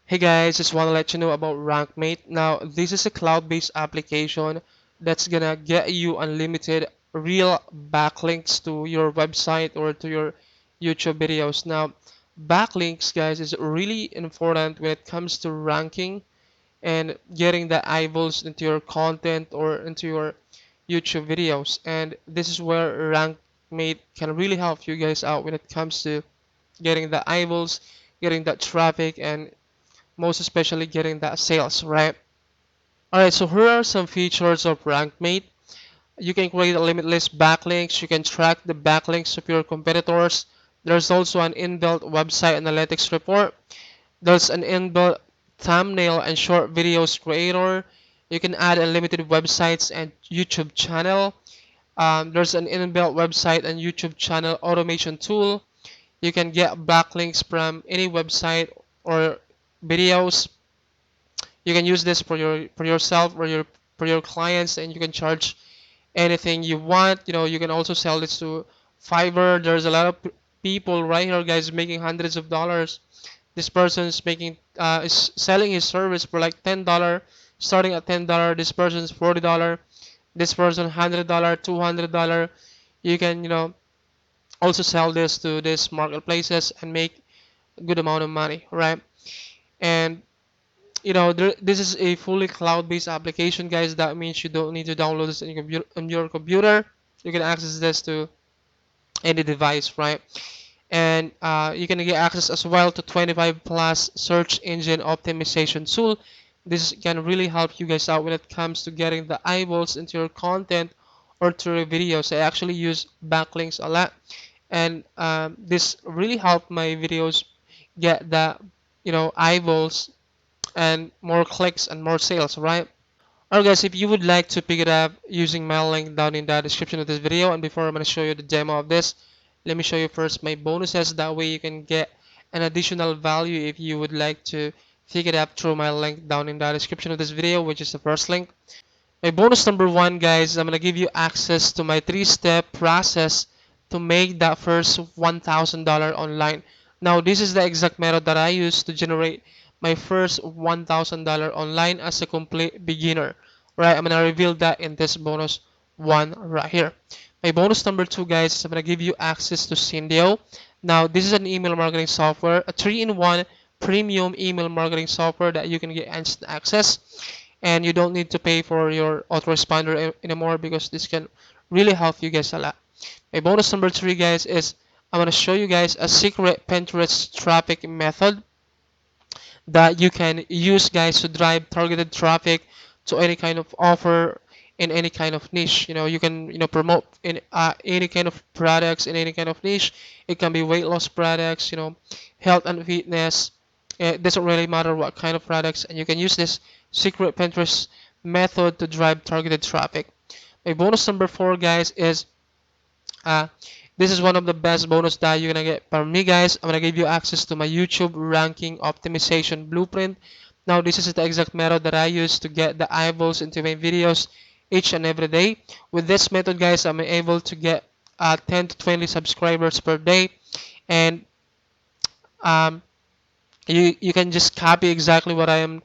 Hey guys, just want to let you know about RankMate. Now, this is a cloud-based application that's gonna get you unlimited real backlinks to your website or to your YouTube videos. Now, backlinks, guys, is really important when it comes to ranking and getting the eyeballs into your content or into your YouTube videos. And this is where RankMate can really help you guys out when it comes to getting the eyeballs, getting that traffic, and most especially getting that sales, right? Alright, so here are some features of RankMate. You can create a limitless backlinks. You can track the backlinks of your competitors. There's also an inbuilt website analytics report. There's an inbuilt thumbnail and short videos creator. You can add unlimited websites and YouTube channel. There's an inbuilt website and YouTube channel automation tool. You can get backlinks from any website or videos. You can use this for yourself or your for your clients, and you can charge anything you want. You can also sell this to Fiverr. There's a lot of people right here, guys, making hundreds of dollars. This person is selling his service for like $10, starting at $10. This person's $40. This person $100, $200. You can also sell this to these marketplaces and make a good amount of money, right? And this is a fully cloud-based application, guys. That means you don't need to download this on your computer. You can access this to any device, right? And you can get access as well to 25 plus search engine optimization tool. This can really help you guys out when it comes to getting the eyeballs into your content or to your videos. I actually use backlinks a lot, and this really helped my videos get the eyeballs and more clicks and more sales, right? Alright guys, if you would like to pick it up using my link down in the description of this video, and before I'm going to show you the demo of this, let me show you first my bonuses. That way you can get an additional value if you would like to pick it up through my link down in the description of this video, which is the first link. My bonus number one, guys, I'm going to give you access to my three-step process to make that first $1,000 online. Now, this is the exact method that I use to generate my first $1,000 online as a complete beginner. Right, I'm going to reveal that in this bonus one right here. My bonus number two, guys, is I'm going to give you access to Syndio. Now, this is an email marketing software, a 3-in-1 premium email marketing software that you can get instant access, and you don't need to pay for your autoresponder anymore because this can really help you guys a lot. My bonus number three, guys, is I'm going to show you guys a secret Pinterest traffic method that you can use, guys, to drive targeted traffic to any kind of offer in any kind of niche. You can promote in any kind of products in any kind of niche. It can be weight loss products, health and fitness. It doesn't really matter what kind of products, and you can use this secret Pinterest method to drive targeted traffic. My bonus number four, guys, is uh, this is one of the best bonus that you're gonna get from me, guys. I'm gonna give you access to my YouTube ranking optimization blueprint. Now, this is the exact method that I use to get the eyeballs into my videos each and every day. With this method, guys, I'm able to get 10 to 20 subscribers per day, and um, you can just copy exactly what I am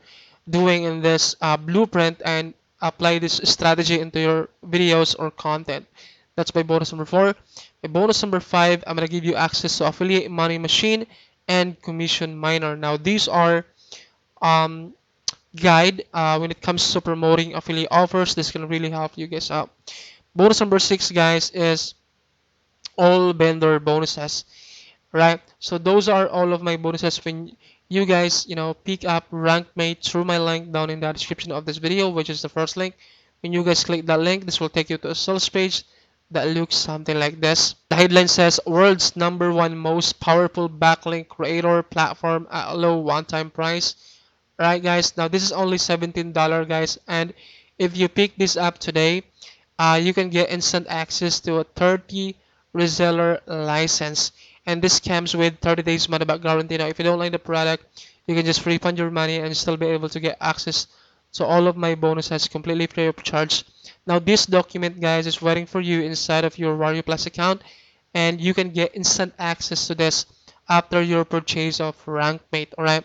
doing in this blueprint and apply this strategy into your videos or content. That's my bonus number four. My bonus number five, I'm gonna give you access to affiliate money machine and commission miner. Now these are um, guide when it comes to promoting affiliate offers. This can really help you guys out. Bonus number six, guys, is all vendor bonuses, right? So those are all of my bonuses when you guys pick up RankMate through my link down in the description of this video, which is the first link. When you guys click that link, this will take you to a sales page that looks something like this. The headline says world's #1 most powerful backlink creator platform at a low one-time price. Right, guys, now this is only $17, guys, and if you pick this up today, you can get instant access to a 30 reseller license, and this comes with 30 days money back guarantee. Now if you don't like the product, you can just refund your money and still be able to get access to all of my bonuses completely free of charge. Now this document, guys, is waiting for you inside of your Wario Plus account, and you can get instant access to this after your purchase of RankMate. Alright,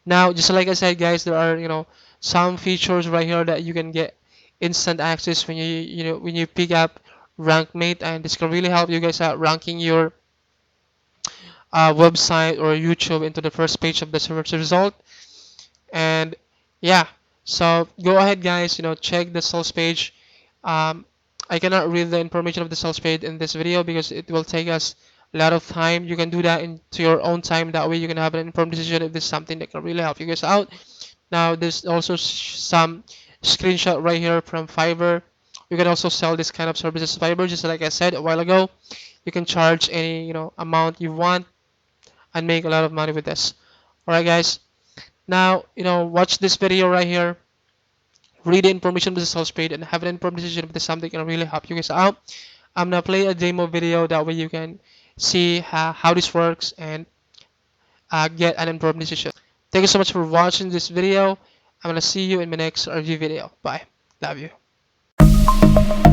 Now, just like I said, guys, there are some features right here that you can get instant access when when you pick up RankMate, and this can really help you guys out ranking your website or YouTube into the first page of the search result. And yeah, so go ahead, guys, check the sales page. um, I cannot read the information of the sales page in this video because it will take us a lot of time. You can do that into your own time, that way you can have an informed decision if this is something that can really help you guys out. Now there's also some screenshot right here from Fiverr. You can also sell this kind of services to Fiverr, just like I said a while ago. You can charge any amount you want and make a lot of money with this. Alright, guys, now watch this video right here, read the information of the sales page, and have an informed decision if this is something that can really help you guys out. I'm gonna play a demo video, that way you can see how this works and get an informed decision. Thank you so much for watching this video. I'm gonna see you in my next review video. Bye. Love you.